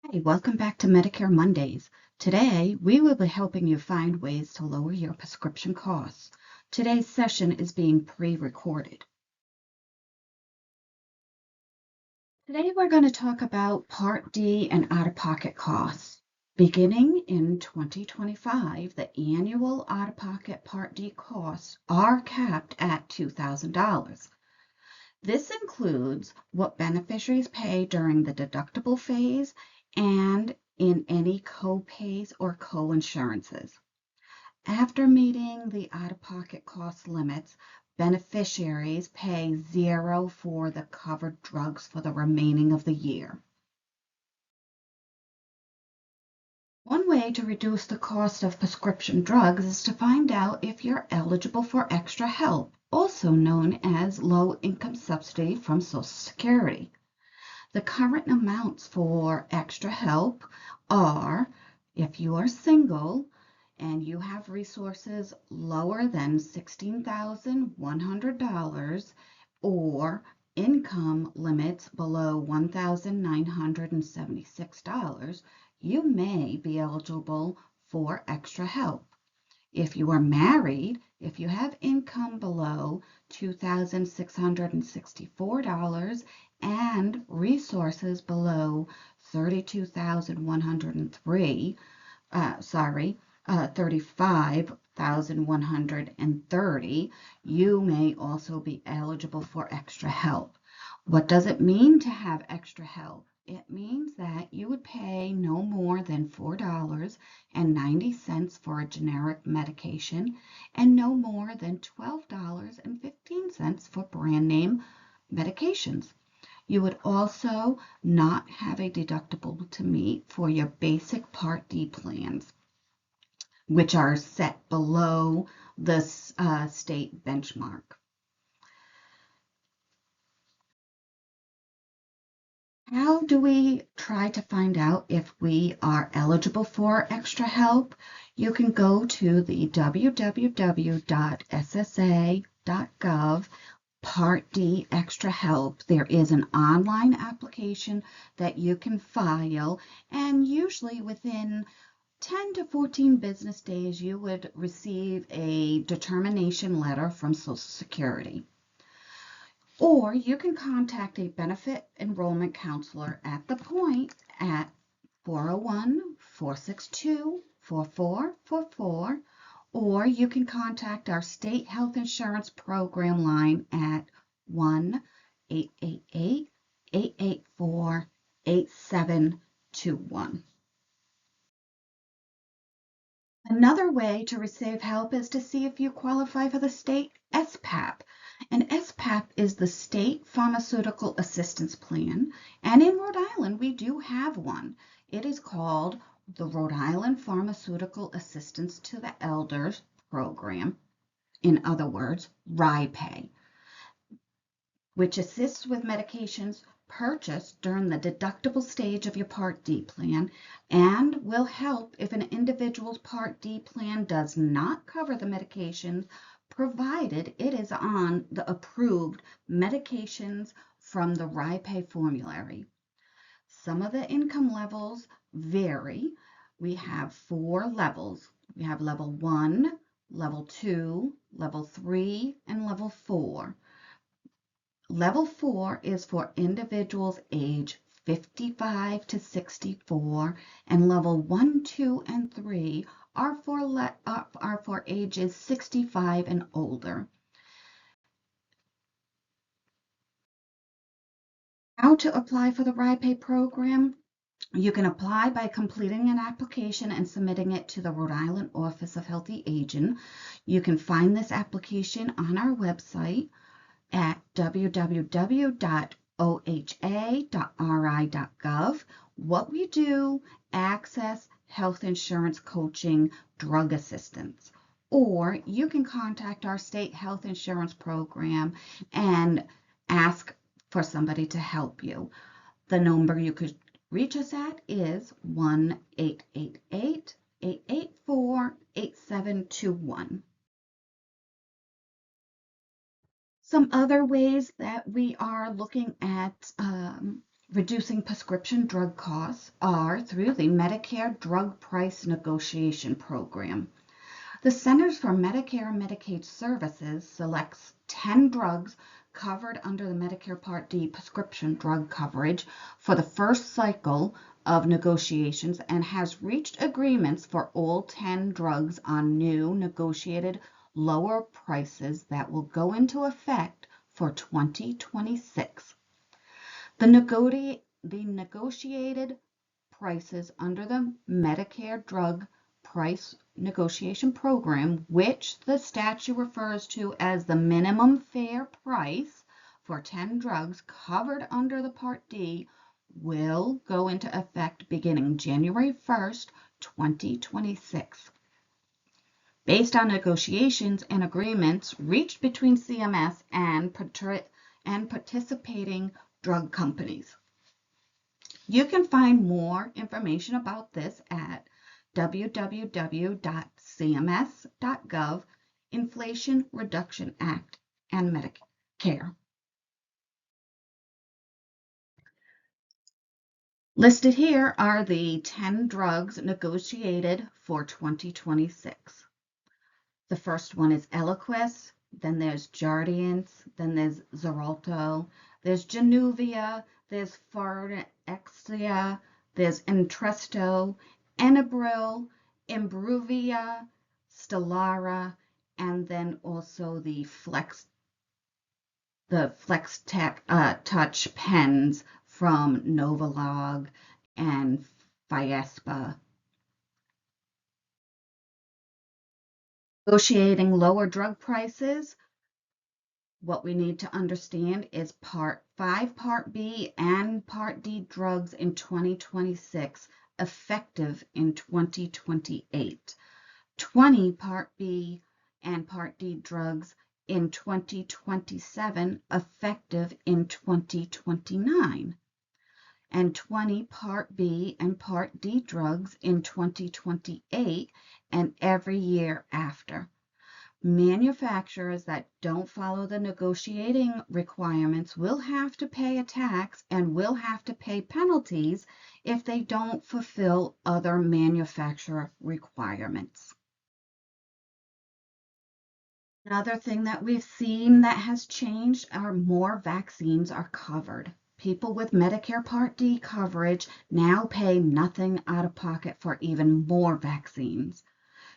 Hey, welcome back to Medicare Mondays. Today, we will be helping you find ways to lower your prescription costs. Today's session is being pre-recorded. Today, we're going to talk about Part D and out-of-pocket costs. Beginning in 2025, the annual out-of-pocket Part D costs are capped at $2,000. This includes what beneficiaries pay during the deductible phase and in any co-pays or co-insurances. After meeting the out-of-pocket cost limits, beneficiaries pay zero for the covered drugs for the remaining of the year. One way to reduce the cost of prescription drugs is to find out if you're eligible for extra help, also known as low-income subsidy from Social Security. The current amounts for extra help are, if you are single and you have resources lower than $16,100 or income limits below $1,976, you may be eligible for extra help. If you are married, if you have income below $2,664 and resources below 35,130, you may also be eligible for extra help. What does it mean to have extra help? It means that you would pay no more than $4.90 for a generic medication and no more than $12.15 for brand name medications. You would also not have a deductible to meet for your basic Part D plans, which are set below the state benchmark. How do we try to find out if we are eligible for extra help? You can go to the www.ssa.gov Part D Extra Help. There is an online application that you can file, and usually within 10 to 14 business days, you would receive a determination letter from Social Security. Or you can contact a benefit enrollment counselor at the point at 401-462-4444, or you can contact our state health insurance program line at 1-888-884-8721. Another way to receive help is to see if you qualify for the state SPAP. And SPAP is the State Pharmaceutical Assistance Plan. And in Rhode Island, we do have one. It is called the Rhode Island Pharmaceutical Assistance to the Elders Program. In other words, RIPAY, which assists with medications purchased during the deductible stage of your Part D plan and will help if an individual's Part D plan does not cover the medications provided it is on the approved medications from the RIPAY formulary. Some of the income levels vary. We have 4 levels. We have level 1, level 2, level 3, and level 4. Level 4 is for individuals age 55 to 64, and level 1, 2, and 3 are for ages 65 and older. How to apply for the RIPAY program? You can apply by completing an application and submitting it to the Rhode Island Office of Healthy Aging. You can find this application on our website at www.oha.ri.gov. What we do, access health insurance coaching, drug assistance. Or you can contact our state health insurance program and ask for somebody to help you. The number you could reach us at is 1-888-884-8721. Some other ways that we are looking at reducing prescription drug costs are through the Medicare Drug Price Negotiation Program. The Centers for Medicare and Medicaid Services selects 10 drugs covered under the Medicare Part D prescription drug coverage for the first cycle of negotiations and has reached agreements for all 10 drugs on new negotiated lower prices that will go into effect for 2026. The negotiated prices under the Medicare Drug Price Negotiation Program, which the statute refers to as the minimum fair price for 10 drugs covered under the Part D, will go into effect beginning January 1st, 2026. Based on negotiations and agreements reached between CMS and participating drug companies. You can find more information about this at www.cms.gov, Inflation Reduction Act and Medicare. Listed here are the 10 drugs negotiated for 2026. The first one is Eliquis, then there's Jardiance, then there's Xarelto, there's Januvia, there's Phorexia, there's Entresto, Enbrel, Imbruvia, Stelara, and then also the Touch pens from Novolog and Fiespa. Negotiating lower drug prices. What we need to understand is Part 5, Part B, and Part D drugs in 2026, effective in 2028. 20 Part B and Part D drugs in 2027, effective in 2029. And 20 Part B and Part D drugs in 2028 and every year after. Manufacturers that don't follow the negotiating requirements will have to pay a tax and will have to pay penalties if they don't fulfill other manufacturer requirements. Another thing that we've seen that has changed are more vaccines are covered. People with Medicare Part D coverage now pay nothing out of pocket for even more vaccines.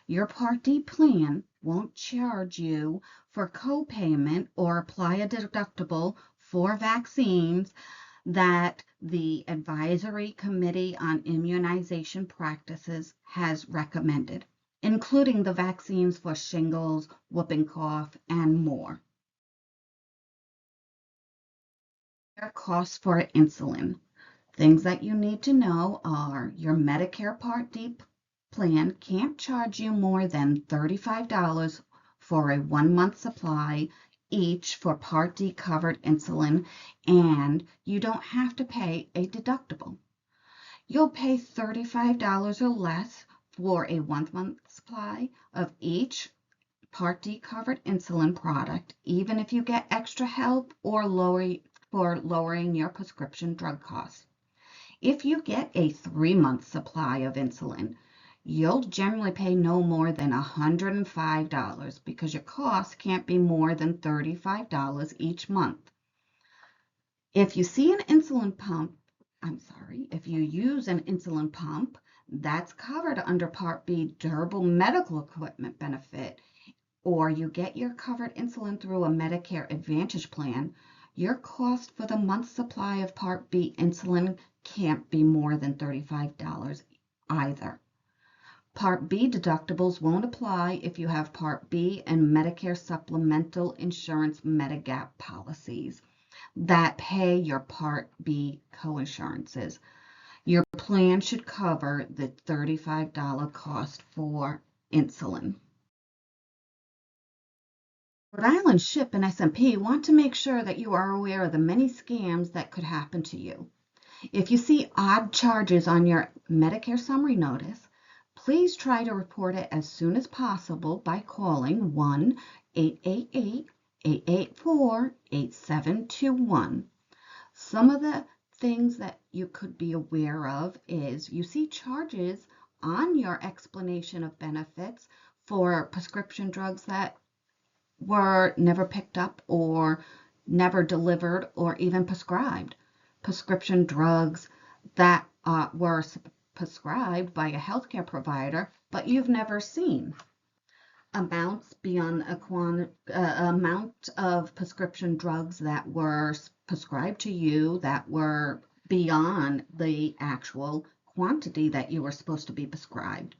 Your Part D plan won't charge you for copayment or apply a deductible for vaccines that the Advisory Committee on Immunization Practices has recommended, including the vaccines for shingles, whooping cough, and more. Costs for insulin. Things that you need to know are your Medicare Part D plan can't charge you more than $35 for a 1-month supply each for Part D covered insulin, and you don't have to pay a deductible. You'll pay $35 or less for a 1-month supply of each Part D covered insulin product, even if you get extra help or lowering your prescription drug costs. If you get a 3-month supply of insulin, you'll generally pay no more than $105 because your cost can't be more than $35 each month. If you use an insulin pump that's covered under Part B durable medical equipment benefit, or you get your covered insulin through a Medicare Advantage plan, your cost for the month's supply of Part B insulin can't be more than $35 either. Part B deductibles won't apply if you have Part B and Medicare Supplemental Insurance Medigap policies that pay your Part B coinsurances. Your plan should cover the $35 cost for insulin. Rhode Island SHIP and SMP want to make sure that you are aware of the many scams that could happen to you. If you see odd charges on your Medicare summary notice, please try to report it as soon as possible by calling 1-888-884-8721. Some of the things that you could be aware of is you see charges on your explanation of benefits for prescription drugs that were never picked up or never delivered or even prescribed. Prescription drugs that were prescribed by a healthcare provider, but you've never seen. Amounts beyond amount of prescription drugs that were prescribed to you that were beyond the actual quantity that you were supposed to be prescribed.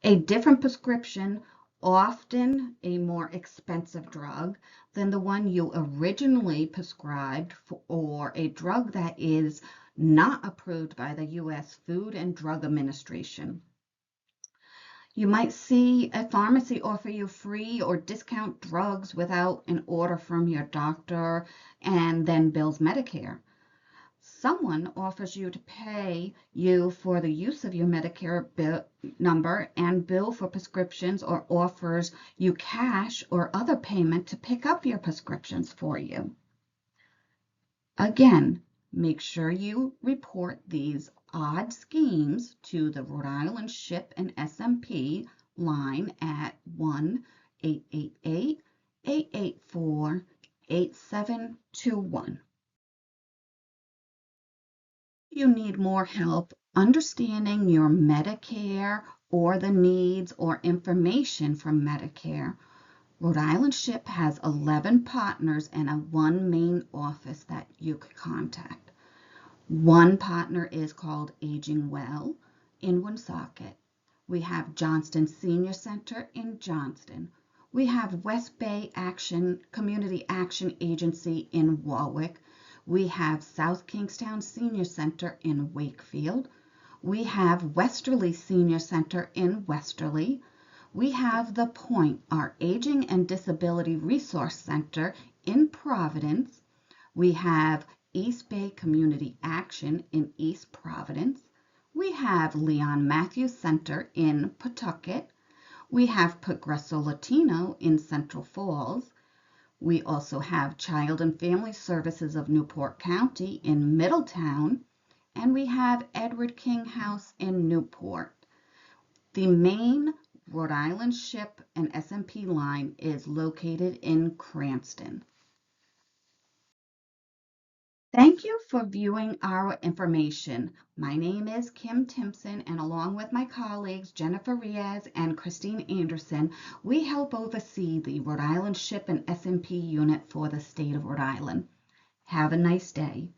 A different prescription, often a more expensive drug than the one you originally prescribed or a drug that is not approved by the U.S. Food and Drug Administration. You might see a pharmacy offer you free or discount drugs without an order from your doctor and then bills Medicare. Someone offers you to pay you for the use of your Medicare number and bill for prescriptions, or offers you cash or other payment to pick up your prescriptions for you. Again, make sure you report these odd schemes to the Rhode Island SHIP and SMP line at 1-888-884-8721. You need more help understanding your Medicare or the needs or information from Medicare. Rhode Island SHIP has 11 partners and one main office that you could contact. One partner is called Aging Well in Woonsocket. We have Johnston Senior Center in Johnston. We have West Bay Community Action Agency in Warwick. We have South Kingstown Senior Center in Wakefield. We have Westerly Senior Center in Westerly. We have The Point, our Aging and Disability Resource Center in Providence. We have East Bay Community Action in East Providence. We have Leon Matthews Center in Pawtucket. We have Progresso Latino in Central Falls. We also have Child and Family Services of Newport County in Middletown. And we have Edward King House in Newport. The main Rhode Island SHIP and SMP line is located in Cranston. Thank you for viewing our information. My name is Kim Timpson, and along with my colleagues Jennifer Riaz and Christine Anderson, we help oversee the Rhode Island SHIP and SMP unit for the state of Rhode Island. Have a nice day.